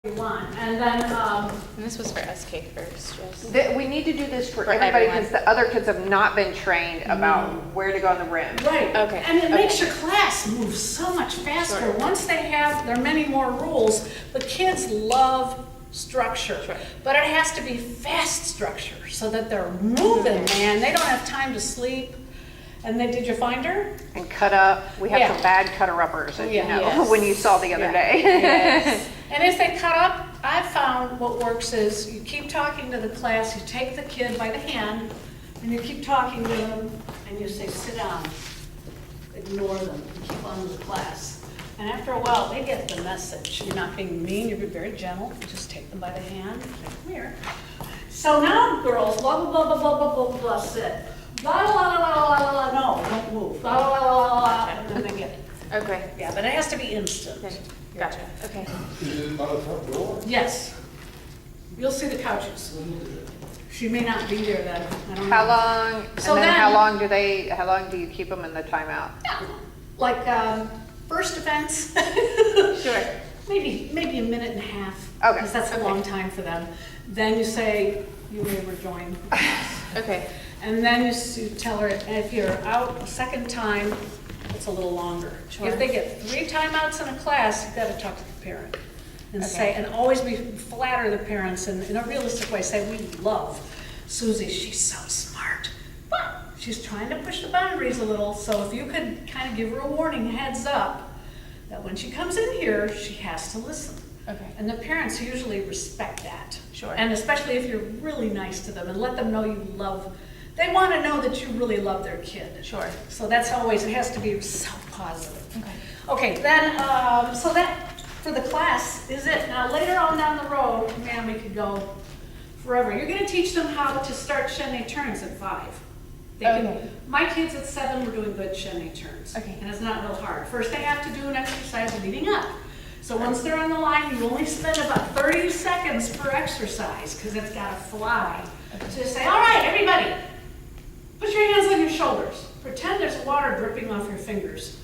you want. And then, And this was for SK first, just. We need to do this for For everybody everyone. because the other kids have not been trained about where to go on the rim. right. Okay, And it makes okay. your class move so much faster. Sure. Once they have, there are many more rules, the kids love structure. Sure. But it has to be fast structure so that they're moving, man. They don't have time to sleep. And then, did you find her? And cut up, we have Yeah. some bad cutter-uppers, as you Yeah. know, Yes. when you saw the other Yeah. day. Yes. And if they cut up, I've found what works is you keep talking to the class, you take the kid by the hand, and you keep talking to them, and you say, sit down. Ignore them, and keep on with the class. And after a while, they get the message. You're not being mean, you're being very gentle. You just take them by the hand, say, come here. So now, girls, blah, blah, blah, blah, blah, blah, blah, blah, sit. La, la, la, la, la, la, la, no, don't move. La, la, la, la, la, la, and then they get it. Okay, Yeah, but it has to be instant. okay, gotcha, okay. Is it by the front door? Yes. You'll see the couches. She may not be there then, I don't know. How long, and So then then- how long do you keep them in the timeout? Like, first offense, Sure. maybe a minute and a half. Okay. Because that's a Okay. long time for them. Then you say, you may rejoin. Okay, And then you tell her, if you're out a second time, it's a little longer. Sure. If they get 3 timeouts in a class, you've got to talk to the parent. And say, Okay. and always flatter the parents in a realistic way. Say, we love Susie, she's so smart. But she's trying to push the boundaries a little, so if you could kind of give her a warning, heads up, that when she comes in here, she has to listen. okay, And the parents usually respect that. Sure. And especially if you're really nice to them and let them know you love, they want to know that you really love their kid. sure. So that's always, it has to be so positive. Okay. Okay, then, so that, for the class, is it. Now, later on down the road, man, we could go forever. You're gonna teach them how to start chaîné turns at 5. They can- Okay. My kids at 7 were doing good chaîné turns. Okay. And it's not real hard. First, they have to do an exercise leading up. So once they're on the line, you only spend about 30 seconds per exercise, because it's gotta fly. So you say, all right, everybody, put your hands on your shoulders. Pretend there's water dripping off your fingers.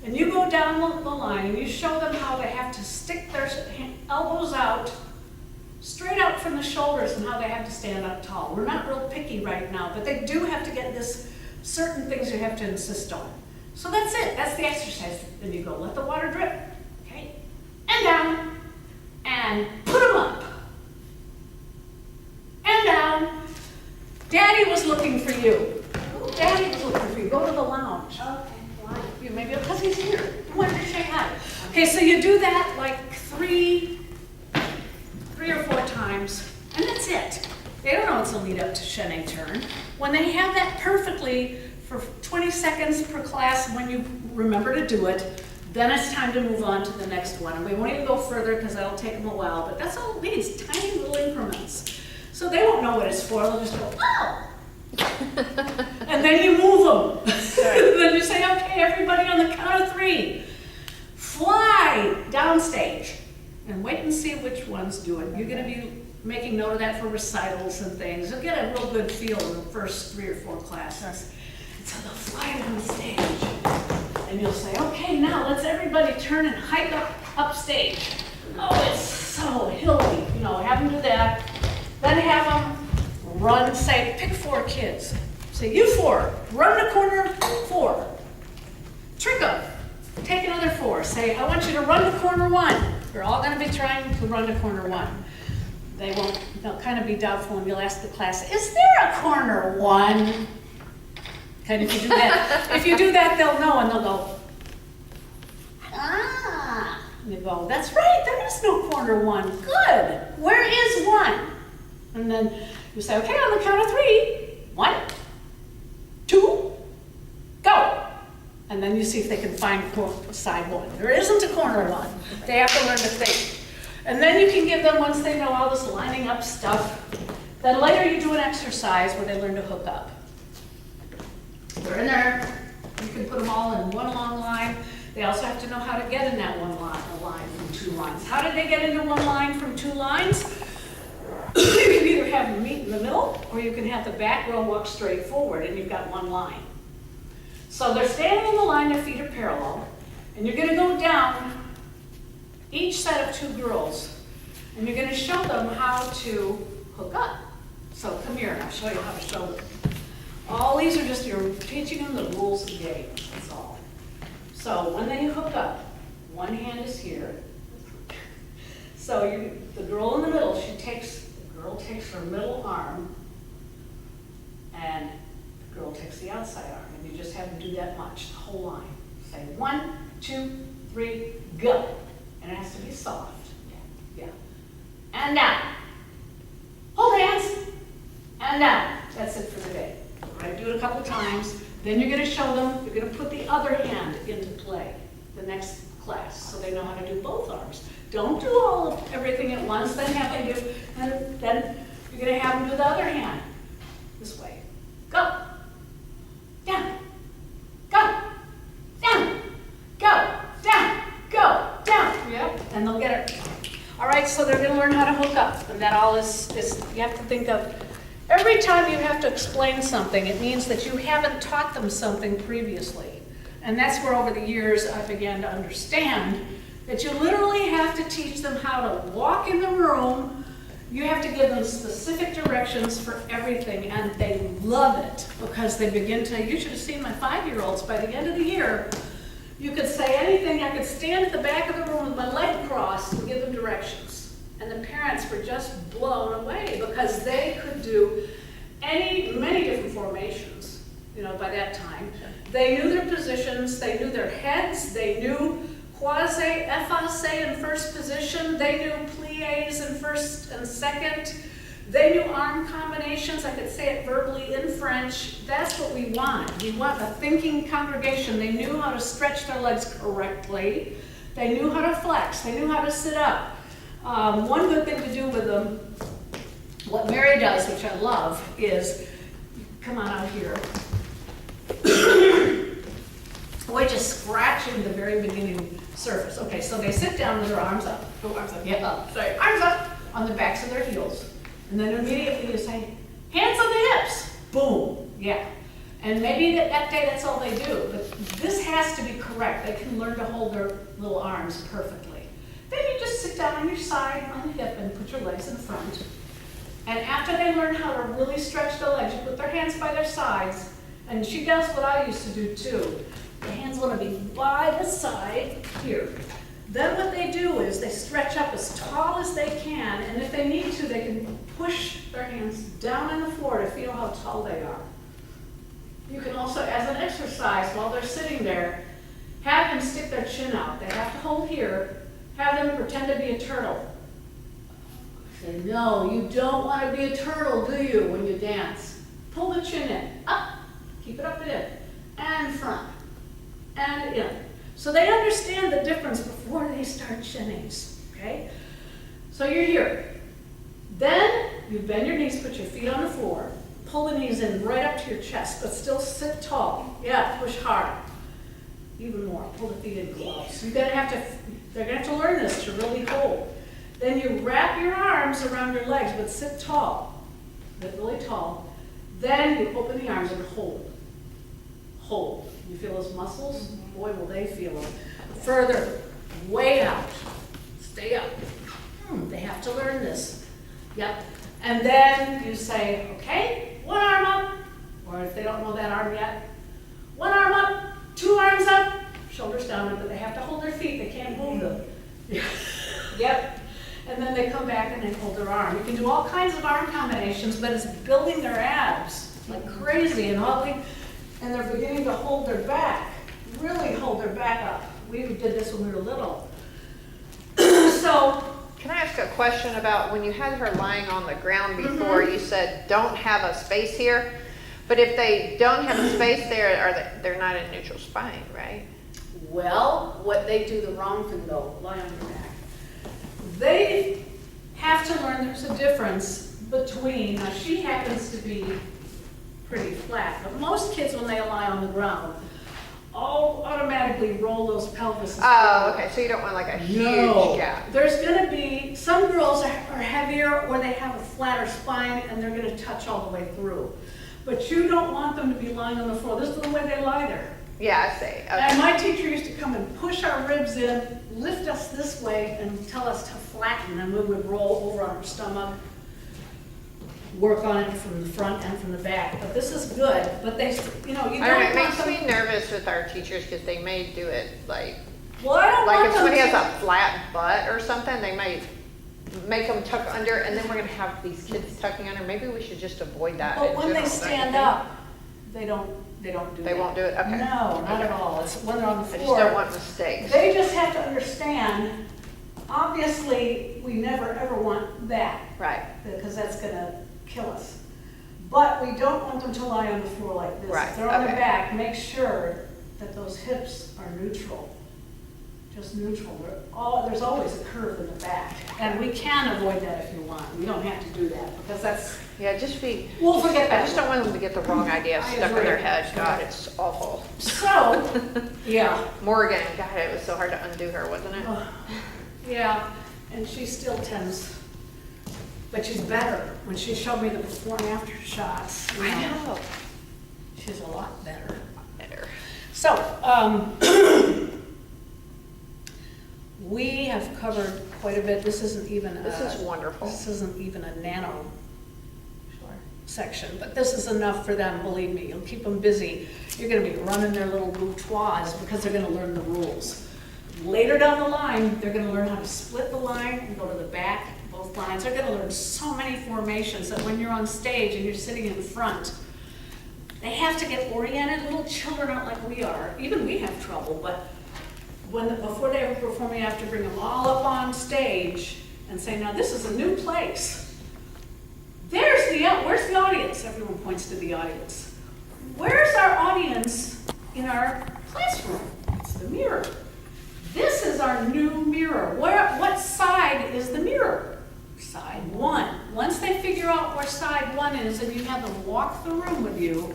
And you go down the line and you show them how they have to stick their elbows out, straight out from the shoulders, and how they have to stand up tall. We're not real picky right now, but they do have to get this, certain things you have to insist on. So that's it, that's the exercise. Then you go, let the water drip, okay? And down, and put them up. And down. Daddy was looking for you. Daddy was looking for you. Go to the lounge. Okay, why? You maybe because he's here. He wanted to say hi. Okay, so you do that like three or 4 times, and that's it. They don't know it's a lead up to chaîné turn. When they have that perfectly for 20 seconds per class, when you remember to do it, then it's time to move on to the next one. And we won't even go further because that'll take them a while, but that's all it needs, tiny little increments. So they won't know what it's for, they'll just go, oh! And then you move them. Then you say, okay, everybody on the count of 3, fly downstage. And wait and see which ones do it. You're gonna be making note of that for recitals and things. You'll get a real good feel in the first 3 or 4 classes. And so they'll fly down stage. And you'll say, okay, now let's everybody turn and hike up stage. Oh, it's so hilly, you know, have them do that. Then have them run, say, pick 4 kids. Say, you 4, run the corner 4. Trick them. Take another 4. Say, I want you to run to corner 1. You're all going to be trying to run to corner 1. They'll kind of be doubtful, and you'll ask the class, is there a corner 1? Kind of, if you do that, they'll know, and they'll go, ah. And you go, that's right, there is no corner 1. Good. Where is 1? And then you say, okay, on the count of 3. 1, 2, go. And then you see if they can find side 1. There isn't a corner 1. They have to learn to think. And then you can give them, once they know all this lining up stuff, then later you do an exercise where they learn to hook up. They're in there. You can put them all in one long line. They also have to know how to get in that one line, a line from 2 lines. How did they get into one line from 2 lines? You can either have them meet in the middle, or you can have the back row walk straight forward, and you've got one line. So they're standing in the line, their feet are parallel, and you're going to go down each set of 2 girls. And you're gonna show them how to hook up. So come here and I'll show you how to show them. All these are just, you're teaching them the rules of the game, that's all. So when they hook up, one hand is here. So the girl in the middle, the girl takes her middle arm, and the girl takes the outside arm, and you just have them do that much, the whole line. Say 1, 2, 3, go. And it has to be soft. Yeah. And down. Hold hands. And down. That's it for the day. All right, do it a couple times. Then you're going to show them, you're going to put the other hand into play the next class, so they know how to do both arms. Don't do everything at once, then have them do, and then you're going to have them do the other hand. This way. Go. Down. Go. Down. Go. Down. Go. Down. Yep. And they'll get it. All right, so they're going to learn how to hook up. And that all is you have to think of, every time you have to explain something, it means that you haven't taught them something previously. And that's where over the years I began to understand that you literally have to teach them how to walk in the room. You have to give them specific directions for everything, and they love it because they begin to, you should have seen my 5-year-olds by the end of the year. You could say anything. I could stand at the back of the room with my leg crossed and give them directions. And the parents were just blown away because they could do many different formations, by that time. They knew their positions, they knew their heads, they knew croisé, effacé in first position, they knew pliés in first and second, they knew arm combinations. I could say it verbally in French. That's what we want. We want a thinking congregation. They knew how to stretch their legs correctly. They knew how to flex. They knew how to sit up. One good thing to do with them, what Mary does, which I love, is, come on out here. We're just scratching the very beginning surface. Okay, so they sit down with their arms up. Go arms up, yeah, up. Sorry, arms up on the backs of their heels. And then immediately you say, hands on the hips. Boom, yeah. And maybe that day that's all they do, but this has to be correct. They can learn to hold their little arms perfectly. Then you just sit down on your side, on the hip, and put your legs in front. And after they learn how to really stretch their legs, you put their hands by their sides. And she does what I used to do too. The hands want to be by the side here. Then what they do is they stretch up as tall as they can, and if they need to, they can push their hands down on the floor to feel how tall they are. You can also, as an exercise, while they're sitting there, have them stick their chin out. They have to hold here. Have them pretend to be a turtle. Say, no, you don't want to be a turtle, do you, when you dance? Pull the chin in, up, keep it up and in, and front, and in. So they understand the difference before they start chinnings, okay? So you're here. Then you bend your knees, put your feet on the floor, pull the knees in right up to your chest, but still sit tall. Yeah, push hard. Even more, pull the feet in close. They're gonna have to learn this to really hold. Then you wrap your arms around your legs, but sit tall, get really tall. Then you open the arms and hold. Hold. You feel those muscles? Boy, will they feel them. Further, way out. Stay up. They have to learn this. Yep. And then you say, okay, one arm up, or if they don't know that arm yet, one arm up, two arms up, shoulders down, but they have to hold their feet. They can't move them. Yep. And then they come back and they hold their arm. You can do all kinds of arm combinations, but it's building their abs like crazy, and they're beginning to hold their back, really hold their back up. We did this when we were little. So, Can I ask a question about when you had her lying on the ground before, you said don't have a space here, but if they don't have a space there, they're not in neutral spine, right? well, what they do the wrong thing though, lie on their back. They have to learn there's a difference between, now she happens to be pretty flat, but most kids when they lie on the ground, all automatically roll those pelvises. Oh, okay, so you don't want like a huge gap. There's gonna be, some girls are heavier or they have a flatter spine and they're gonna touch all the way through. But you don't want them to be lying on the floor. This is the way they lie there. Yeah, I see. Okay. And my teacher used to come and push our ribs in, lift us this way and tell us to flatten, and we would roll over on her stomach, work on it from the front and from the back. But this is good, but they, you know, you I don't know, don't it want makes them. me nervous with our teachers because they may do it like Well, I don't if want them somebody has to. a flat butt or something, they might make them tuck under, and then we're gonna have these kids tucking under. Maybe we should just avoid that But in when they general, don't you stand think? up, they don't do that. They won't do it? Okay. No, not Okay. at all. It's when they're on the I just floor. don't want mistakes. They just have to understand, obviously, we never ever want that, Right, because that's gonna kill us. But we don't want them to lie on the floor like this. Right, If they're on their okay. back, make sure that those hips are neutral. Just neutral. There's always a curve in the back. And we can avoid that if you want. We don't have to do that, because that's, yeah, just be, we'll forget I that. just don't want them to get the wrong idea I stuck in their agree. head. God, it's awful. So, yeah. Morgan, God, it was so hard to undo her, wasn't it? Yeah, and she still tends, but she's better. When she showed me the before and after shots, you know, she's a lot better. Better. So, we have covered quite a bit. This isn't even a. This is wonderful. This isn't even a nano section, but this is enough for them, believe me. You'll keep them busy. You're gonna be running their little boudoirs because they're gonna learn the rules. Later down the line, they're gonna learn how to split the line and go to the back, both lines. They're gonna learn so many formations that when you're on stage and you're sitting in front, they have to get oriented. Little children aren't like we are. Even we have trouble, but before they ever perform, you have to bring them all up on stage and say, now this is a new place. Where's the audience? Everyone points to the audience. Where's our audience in our classroom? It's the mirror. This is our new mirror. What side is the mirror? Side one. Once they figure out where side one is and you have them walk the room with you,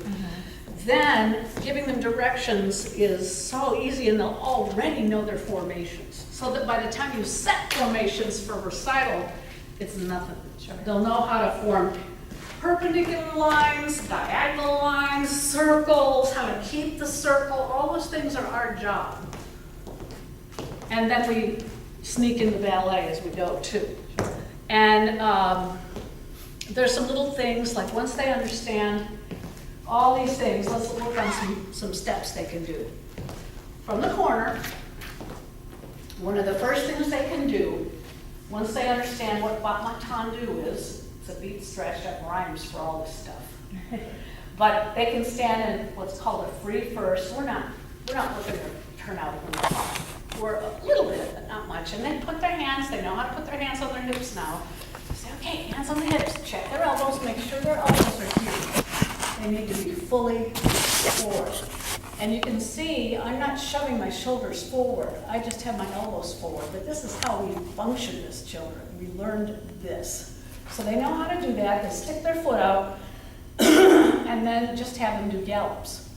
then giving them directions is so easy, and they'll already know their formations. So that by the time you set formations for recital, it's nothing. They'll know how to form perpendicular lines, diagonal lines, circles, how to keep the circle. All those things are our job. And then we sneak in the ballet as we go too. And there's some little things, like once they understand all these things, let's work on some steps they can do. From the corner, one of the first things they can do, once they understand what battement tendu is, it's a beat stretch, that rhymes for all this stuff. But they can stand in what's called a free first. We're not looking to turn out we're a little bit, but not much. And then put their hands, they know how to put their hands on their hips now. Say, okay, hands on the hips, check their elbows, make sure their elbows are here. They need to be fully forward. And you can see, I'm not shoving my shoulders forward. I just have my elbows forward. But this is how we function as children. We learned this. So they know how to do that. They stick their foot out and then just have them do gallops.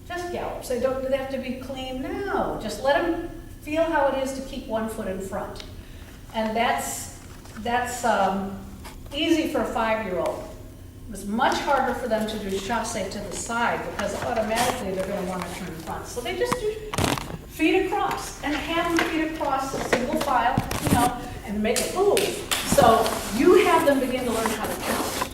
Just gallops. Do they have to be clean? No. Just let them feel how it is to keep one foot in front. And that's easy for a 5-year-old. It was much harder for them to do chasse to the side because automatically they're going to want to turn front. So they just do feet across and have them feet across a single file, and make it move. So you have them begin to learn how to count.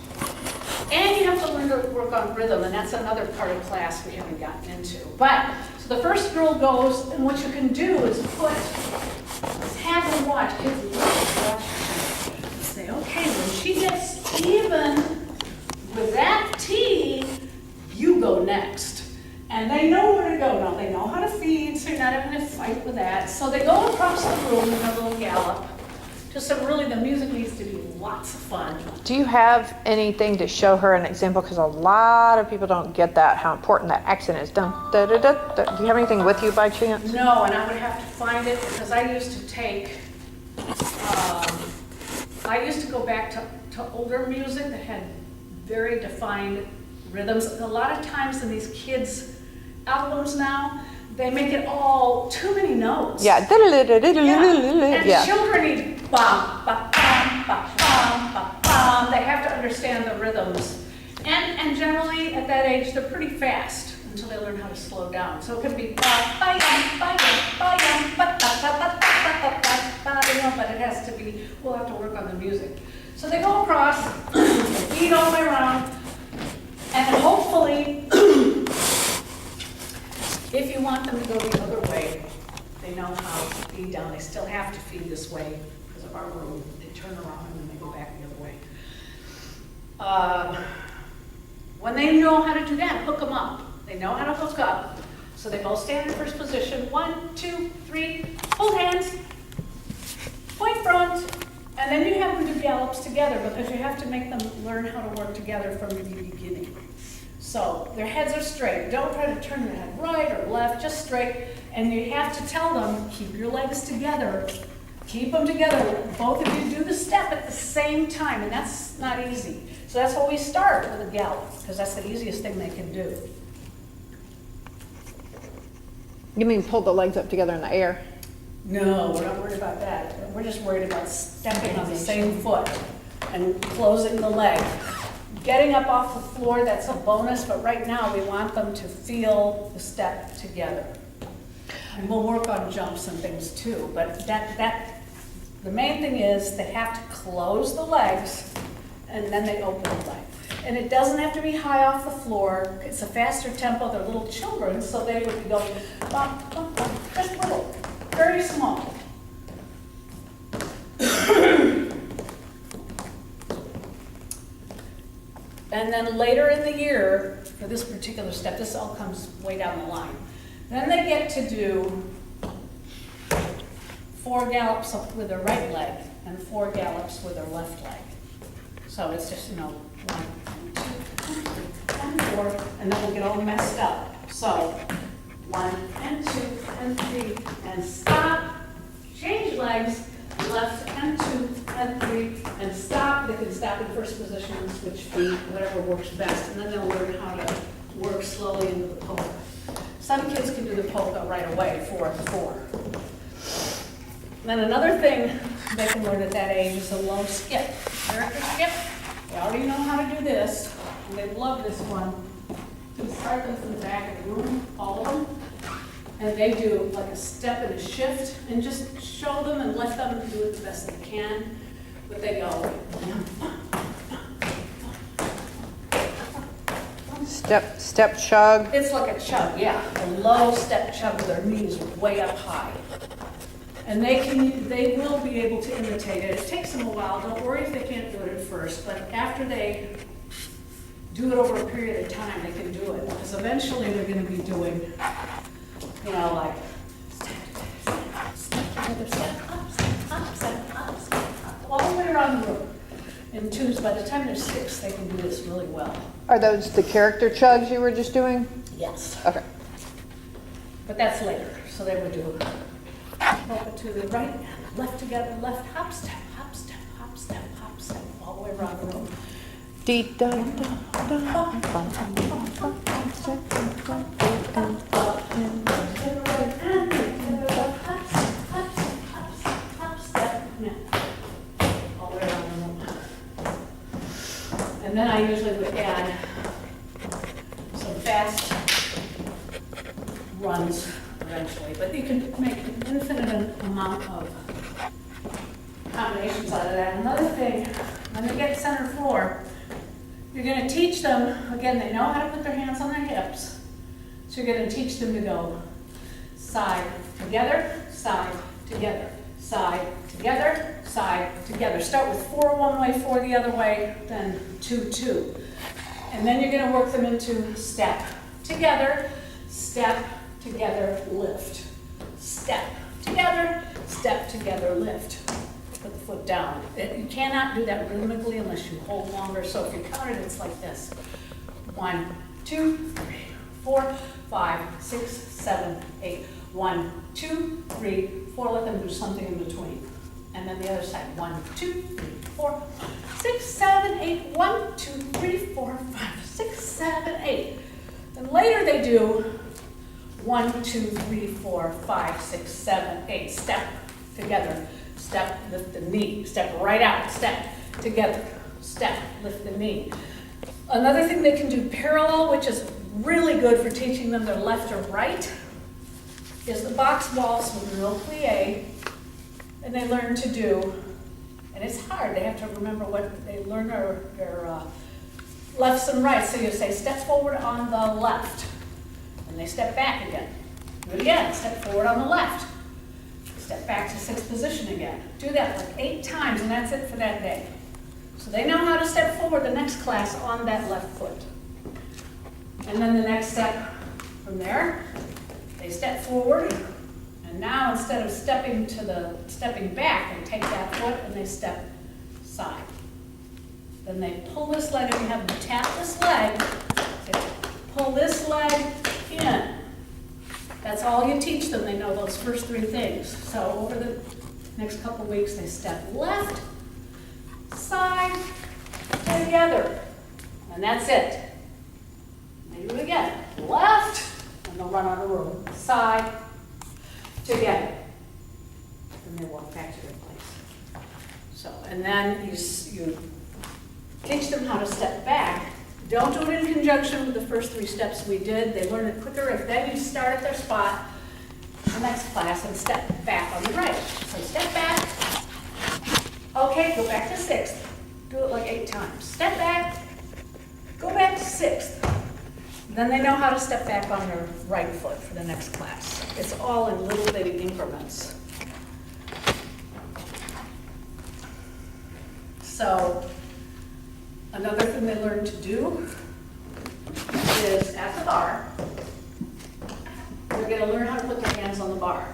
And you have to learn to work on rhythm, and that's another part of class we haven't gotten into. But, so the first girl goes, and what you can do is have them watch, kids watch, say, okay, when she gets even with that T, you go next. And they know where to go now. They know how to feed, so you're not having to fight with that. So they go across the room in a little gallop. Just so really the music needs to be lots of fun. Do you have anything to show her an example? Because a lot of people don't get that, how important that accent is. Dun, da, da, da, da. Do you have anything with you by chance? No, and I would have to find it because I used to take, I used to go back to older music that had very defined rhythms. A lot of times in these kids' albums now, they make it all too many notes. Yeah. And Yeah. children need bum, ba, bum, ba, bum, ba, bum. They have to understand the rhythms. And generally at that age, they're pretty fast until they learn how to slow down. So it can be ba, ba, yum, ba, yum, ba, yum, ba, da, da, da, da. but it has to be, we'll have to work on the music. So they go across, they beat all the way around, and hopefully, if you want them to go the other way, they know how to feed down. They still have to feed this way because of our rule. They turn around and then they go back the other way. When they know how to do that, hook them up. They know how to hook up. So they both stand in first position. 1, 2, 3, hold hands, point front, and then you have them do gallops together because you have to make them learn how to work together from the beginning. So their heads are straight. Don't try to turn their head right or left, just straight. And you have to tell them, keep your legs together. Keep them together. Both of you do the step at the same time, and that's not easy. So that's why we start with a gallop, because that's the easiest thing they can do. You mean pull the legs up together in the air? No, we're not worried about that. We're just worried about stepping on the same foot and closing the leg. Getting up off the floor, that's a bonus, but right now we want them to feel the step together. And we'll work on jumps and things too, but the main thing is they have to close the legs and then they open the leg. And it doesn't have to be high off the floor. It's a faster tempo. They're little children, so they would be going bump, bump, bump, just little, very small. And then later in the year, for this particular step, this all comes way down the line. Then they get to do 4 gallops up with their right leg and 4 gallops with their left leg. So it's just, 1, 2, 3, and 4, and then we'll get all messed up. So 1 and 2 and 3, and stop, change legs, left and 2 and 3, and stop. They can stop in first position and switch feet, whatever works best, and then they'll learn how to work slowly into the polka. Some kids can do the polka right away, 4 and 4. Then another thing they can learn at that age is a low skip. Character skip, they already know how to do this, and they love this one. You start them from the back of the room, all of them, and they do like a step and a shift, and just show them and let them do it the best they can, but they go. Step chug. It's like a chug, yeah, a low step chug with their knees way up high. And they will be able to imitate it. It takes them a while. Don't worry if they can't do it at first, but after they do it over a period of time, they can do it. Because eventually they're going to be doing, like step together, step up, step up, step up, step up, all the way around the room. In 2s, by the time they're 6, they can do this really well. Are those the character chugs you were just doing? Yes. Okay. But that's later. So they would do polka to the right and left together, left, hop, step, hop, step, hop, step, hop, step, all the way around the room. All the way around the room. And then I usually would add some fast runs eventually, but you can make an infinite amount of combinations out of that. Another thing, when they get center floor, you're going to teach them, again, they know how to put their hands on their hips, so you're going to teach them to go side, together, side, together, side, together, side, together. Start with 4 one way, 4 the other way, then 2, 2. And then you're going to work them into step, together, lift. Step, together, lift. Put the foot down. You cannot do that rhythmically unless you hold longer. So if you count it, it's like this. 1, 2, 3, 4, 5, 6, 7, 8. 1, 2, 3, 4. Let them do something in between. And then the other side. 1, 2, 3, 4, 6, 7, 8. 1, 2, 3, 4, 5, 6, 7, 8. Then later they do 1, 2, 3, 4, 5, 6, 7, 8. Step together. Step, lift the knee. Step right out. Step together. Step, lift the knee. Another thing they can do parallel, which is really good for teaching them their left or right, is the box waltz with no plie and they learn to do, and it's hard, they have to remember what they learn their lefts and rights. So you say, step forward on the left, and they step back again. Do it again, step forward on the left. Step back to sixth position again. Do that like 8 times, and that's it for that day. So they know how to step forward the next class on that left foot. And then the next step from there, they step forward, and now instead of stepping back, they take that foot and they step side. Then they pull this leg, and you have them tap this leg, pull this leg in. That's all you teach them. They know those first 3 things. So over the next couple weeks, they step left, side, together. And that's it. They do it again. Left, and they'll run out of room. Side, together. And they walk back to their place. So, and then you teach them how to step back. Don't do it in conjunction with the first 3 steps we did. They learn it quicker if then you start at their spot, the next class, and step back on the right. So step back. Okay, go back to 6th. Do it like 8 times. Step back, go back to 6th. Then they know how to step back on their right foot for the next class. It's all in little bitty increments. So, another thing they learn to do is at the bar, they're going to learn how to put their hands on the bar.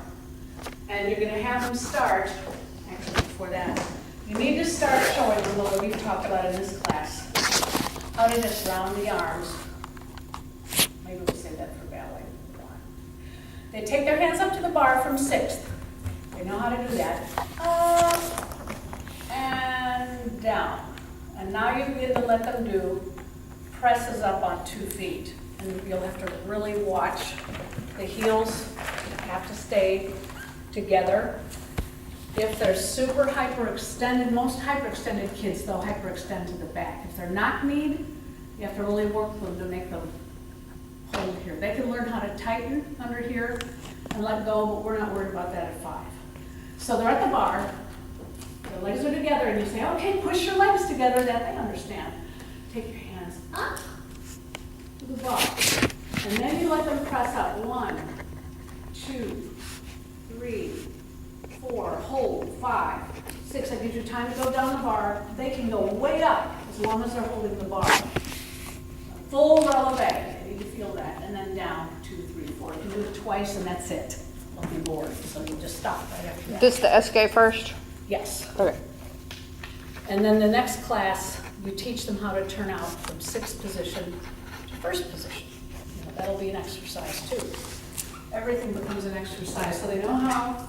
And you're going to have them start, actually before that, you need to start showing them what we've talked about in this class, how to just round the arms. Maybe we'll say that for ballet. They take their hands up to the bar from 6th. They know how to do that. Up and down. And now you begin to let them do presses up on 2 feet. And you'll have to really watch the heels have to stay together. If they're super hyperextended, most hyperextended kids, they'll hyperextend to the back. If they're not kneed, you have to really work with them to make them hold here. They can learn how to tighten under here and let go, but we're not worried about that at 5. So they're at the bar, their legs are together, and you say, okay, push your legs together, that they understand. Take your hands up to the bar, and then you let them press up. 1, 2, 3, 4, hold, 5, 6. That gives you time to go down the bar. They can go way up as long as they're holding the bar. Full releve. I need to feel that. And then down, 2, 3, 4. You can do it twice, and that's it. They'll be bored, so you just stop right after that. This the SK first? Yes. Okay. And then the next class, you teach them how to turn out from 6th position to 1st position. You know, that'll be an exercise too. Everything becomes an exercise, so they know how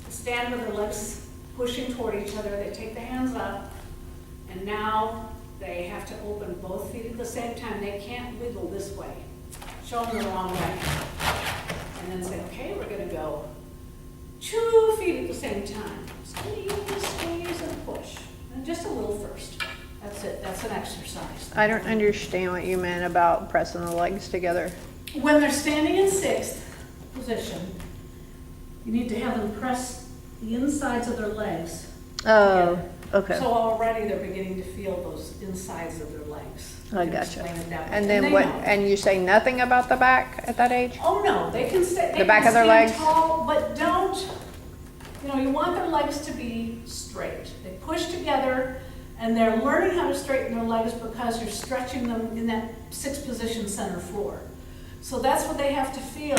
to stand with their legs pushing toward each other. They take the hands up, and now they have to open both feet at the same time. They can't wiggle this way. Show them the wrong way. And then say, okay, we're going to go 2 feet at the same time. Squeeze, squeeze, and push. And just a little first. That's it. That's an exercise. I don't understand what you meant about pressing the legs together. When they're standing in 6th position, you need to have them press the insides of their legs. Oh, together. okay. So already they're beginning to feel those insides of their legs. I can gotcha. explain it that way. And then they what, know. and you say nothing about the back at that age? Oh, no, they can stay. The back of their legs? Tall, but don't, you want their legs to be straight. They push together, and they're learning how to straighten their legs because you're stretching them in that 6th position center floor. So that's what they have to feel.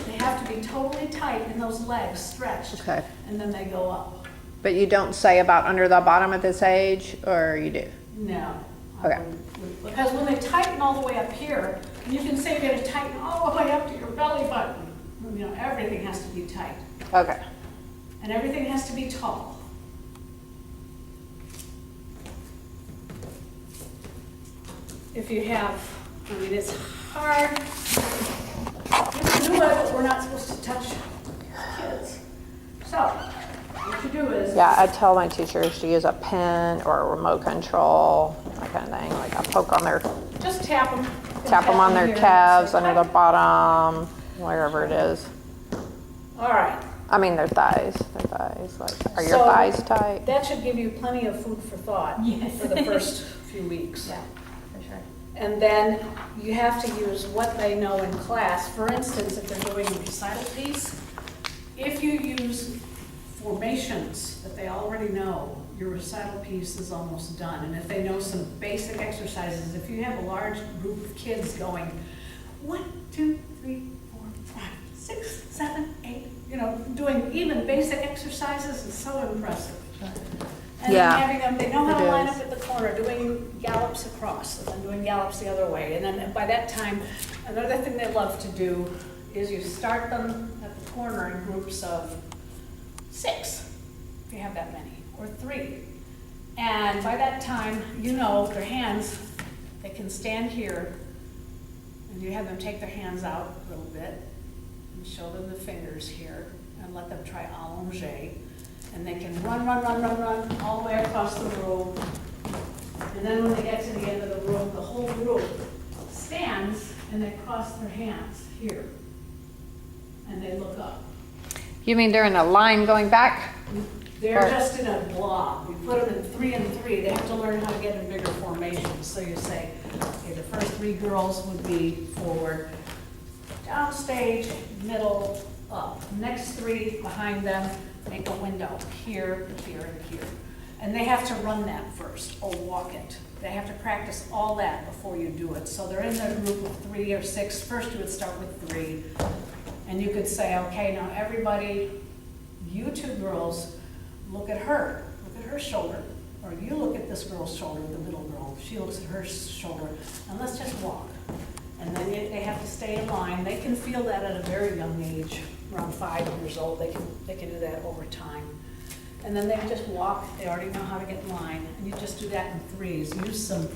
They have to be totally tight in those legs, stretched. Okay. And then they go up. But you don't say about under the bottom at this age, or you do? No. I Okay. wouldn't. Because when they tighten all the way up here, you can say you're going to tighten all the way up to your belly button. Everything has to be tight. Okay. And everything has to be tall. If you have, it's hard. You can do it, but we're not supposed to touch kids. So, what you do is... Yeah, I tell my teachers to use a pen or a remote control, that kind of thing. Like I poke on their, Just tap them. tap them on their calves, under their bottom, wherever it is. All right. I mean, their thighs, like, are your So- thighs tight? That should give you plenty of food for thought Yes. for the first few weeks. Yeah, for sure. And then you have to use what they know in class. For instance, if they're doing a recital piece, if you use formations that they already know, your recital piece is almost done. And if they know some basic exercises, if you have a large group of kids going, 1, 2, 3, 4, 5, 6, 7, 8, doing even basic exercises is so impressive. And Yeah, then having them, they know how it to line is. up at the corner, doing gallops across, and then doing gallops the other way. And then by that time, another thing they love to do is you start them at the corner in groups of 6, if you have that many, or 3. And by that time, their hands, they can stand here, and you have them take their hands out a little bit, and show them the fingers here, and let them try allongé. And they can run all the way across the room. And then when they get to the end of the room, the whole group stands and they cross their hands here. And they look up. You mean they're in a line going back? They're Or- just in a blob. You put them in 3 and 3. They have to learn how to get in bigger formations. So you say, okay, the first 3 girls would be forward, downstage, middle, up. Next 3 behind them, make a window here, here, and here. And they have to run that first or walk it. They have to practice all that before you do it. So they're in their group of 3 or 6. First you would start with 3. And you could say, okay, now everybody, you 2 girls, look at her shoulder. Or you look at this girl's shoulder, the middle girl. She looks at her shoulder. And let's just walk. And then they have to stay in line. They can feel that at a very young age, around 5 years old. They can do that over time. And then they just walk. They already know how to get in line. And you just do that in 3s. Use some